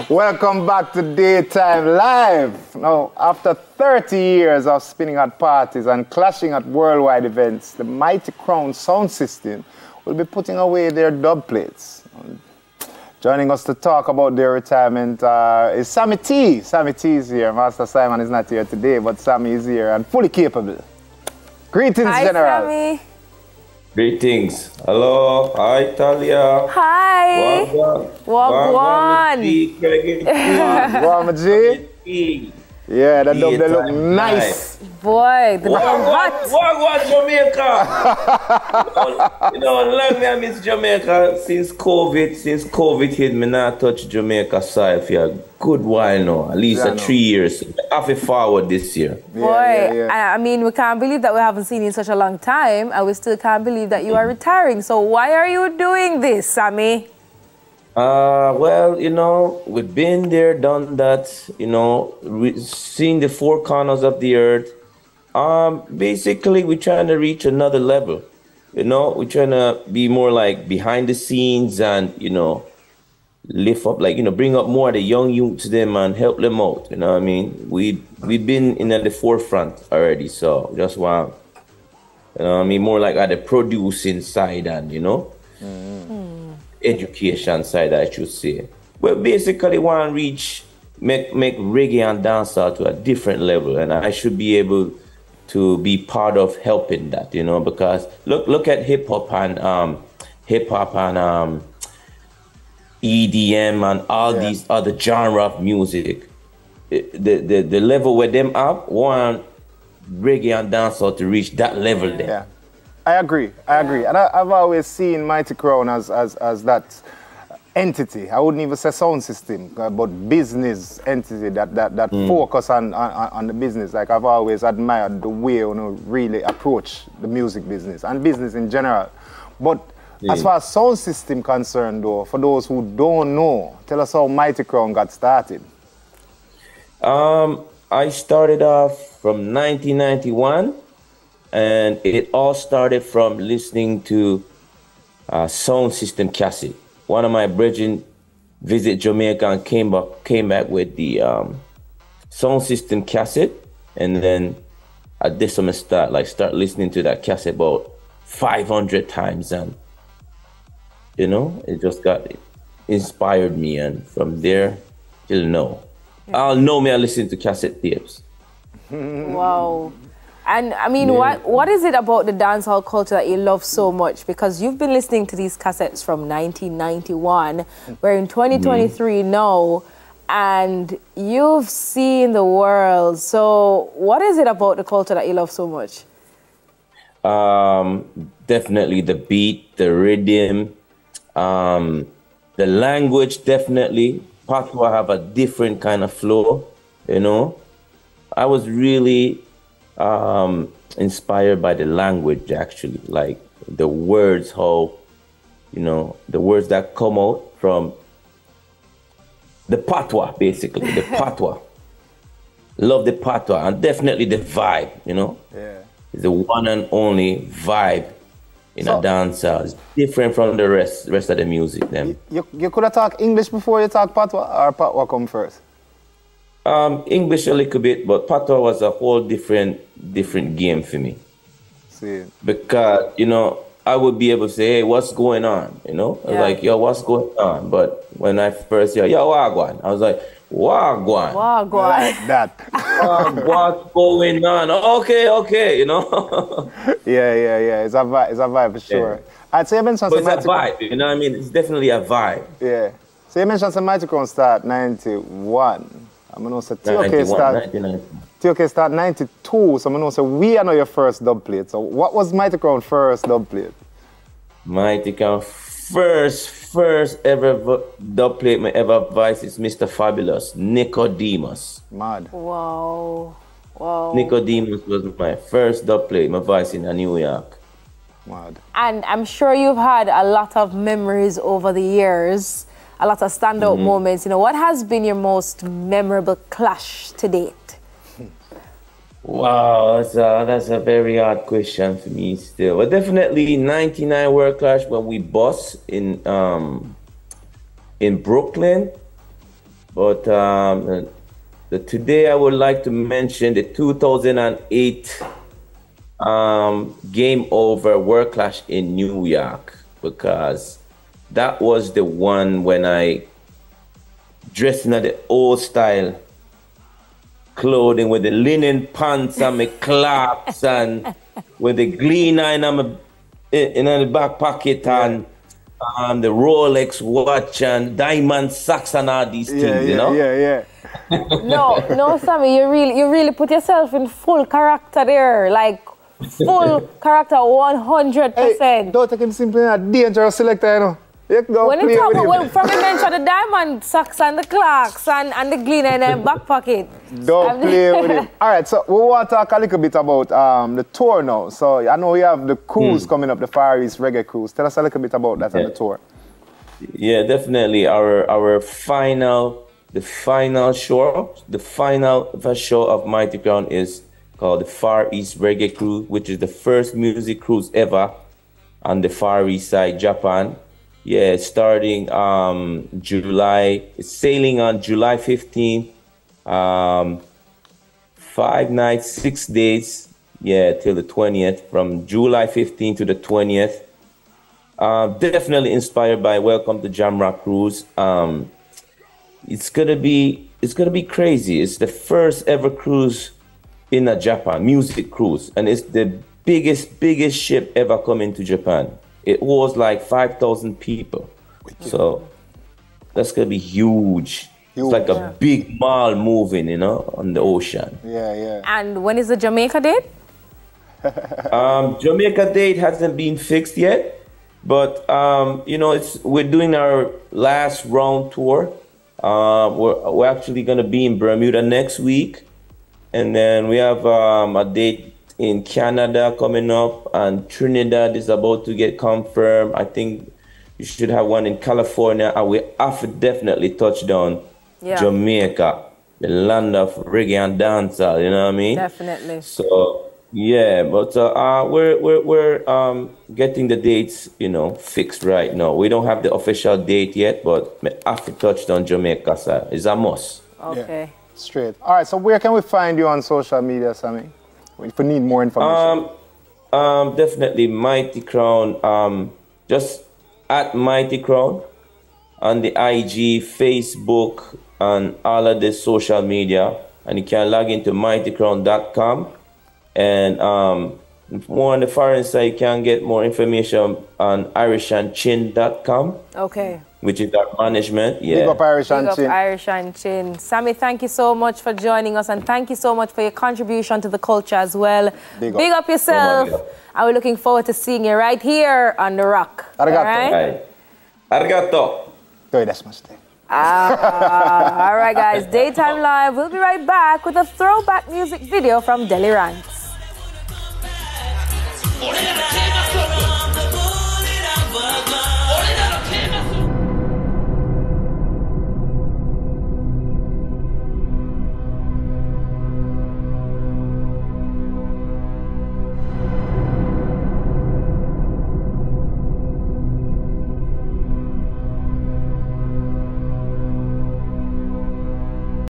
Welcome back to Daytime Live. Now, after 30 years of spinning at parties and clashing at worldwide events, the Mighty Crown sound system will be putting away their dub plates. Joining us to talk about their retirement is Sami T. Sami T is here. Master Simon is not here today, but Sami is here and fully capable. Greetings, Hi, General. Sami. Greetings. Hello. Hi, Talia. Hi. Wagwan. G. Yeah, that dub, they look nice. Boy, the dub hot. Wagwan, Jamaica. You know, long me I miss Jamaica since COVID hit me, not touch Jamaica side for a good while now, at least 3 years. I have to forward this year. Boy, I mean, we can't believe that we haven't seen you in such a long time, and we still can't believe that you are retiring. So why are you doing this, Sami? Well, you know, we've been there, done that, you know, seeing the four corners of the earth. Basically, we're trying to reach another level. You know, we're trying to be more like behind the scenes and, you know, lift up, like, you know, bring up more of the young youth to them and help them out. You know what I mean? We've been in at the forefront already, so just want, you know what I mean, more like at the producing side and, you know, education side, I should say. Well, basically want to reach, make reggae and dancehall to a different level, and I should be able to be part of helping that, you know, because look at hip hop and EDM and all these other genre of music. The level where them up, want reggae and dancehall to reach that level there. Yeah. I agree. And I've always seen Mighty Crown as that entity. I wouldn't even say sound system, but business entity that focus on the business. Like, I've always admired the way, you know, really approach the music business and business in general. But as far as sound system concerned, though, for those who don't know, tell us how Mighty Crown got started. I started off from 1991. And it all started from listening to sound system cassette. One of my brethren visited Jamaica and came back with the sound system cassette, and then I did some start listening to that cassette about 500 times, and you know, it just inspired me, and from there till now, I listen to cassette tapes. Wow. And I mean, what is it about the dancehall culture that you love so much? Because you've been listening to these cassettes from 1991, we're in 2023 now, and you've seen the world. So what is it about the culture that you love so much? Definitely the beat, the rhythm, the language, definitely. Patois have a different kind of flow, you know. I was really inspired by the language, actually, like the words, how, you know, the words that come out from the patois, basically, the patois. Love the patois, and definitely the vibe, you know. Yeah. It's the one and only vibe in a dancehall. It's different from the rest of the music. Then you could have talked English before you talk patois, or patois come first? English a little bit, but patois was a whole different game for me. See. Because, you know, I would be able to say, hey, what's going on? You know, I was like, yo, what's going on? But when I first hear, yo, wagwan, I was like, wagwan. Wagwan. Like that. What's going on? Okay, you know. yeah. It's a vibe for sure. I'd say you mentioned but it's a vibe, you know what I mean? It's definitely a vibe. Yeah. So you mentioned some Microchrome start 91. I'm gonna say TOK start 92. So I'm gonna say we are not your first dub plate. So what was Microchrome first dub plate? Microchrome first ever dub plate me ever voice is Mr. Fabulous, Nicodemus. Mad. Wow. Nicodemus was my first dub plate, my voice in New York. Mad. And I'm sure you've had a lot of memories over the years, a lot of standout moments. You know, what has been your most memorable clash to date? Wow, that's a very hard question for me still. But definitely 99 World Clash when we bust in Brooklyn. But today I would like to mention the 2008 Game Over World Clash in New York, because that was the one when I dressed in the old style clothing with the linen pants and my claps and with the glean eye in the back pocket and the Rolex watch and diamond socks and all these things, you know? Yeah. No, Sammy, you really put yourself in full character there, like full character 100%. Hey, don't take him simply a dangerous selector, you know. When you talk about, from you mentioned the diamond socks and the clocks and the glean in the back pocket. Don't play with him. All right, so we want to talk a little bit about the tour now. So I know we have the cruise coming up, the Far East Reggae Cruise. Tell us a little bit about that on the tour. Yeah, definitely. Our final show of Mighty Crown is called the Far East Reggae Cruise, which is the first music cruise ever on the Far East side, Japan. Yeah, starting July, it's sailing on July 15th, 5 nights, 6 days, till the 20th, from July 15th to the 20th. Definitely inspired by Welcome to Jamrock Cruise. It's gonna be crazy. It's the first ever cruise in Japan, music cruise, and it's the biggest ship ever coming to Japan. It was like 5,000 people. So that's going to be huge. It's like a big mall moving, you know, on the ocean. Yeah. And when is the Jamaica date? Jamaica date hasn't been fixed yet. But, you know, we're doing our last round tour. We're actually going to be in Bermuda next week. And then we have a date in Canada coming up, and Trinidad is about to get confirmed. I think you should have one in California, and we have to definitely touch down Jamaica, the land of reggae and dancehall, you know what I mean? Definitely. So yeah, but we're getting the dates, you know, fixed right now. We don't have the official date yet, but we have to touch down Jamaica, sir. It's a must. Okay. Yeah, straight. All right, so where can we find you on social media, Sammy? If we need more information. Definitely Mighty Crown. Just at Mighty Crown on the IG, Facebook, and all of the social media. And you can log into mightycrown.com. And more on the foreign side, you can get more information on irishandchin.com. Okay. Which is our management. Yeah. Big up Irish and Chin. Irish and Chin. Sammy, thank you so much for joining us, and thank you so much for your contribution to the culture as well. Big up yourself. And we're looking forward to seeing you right here on The Rock. Arigato. Right? Arigato. All right, guys. Daytime Live. We'll be right back with a throwback music video from Delirance.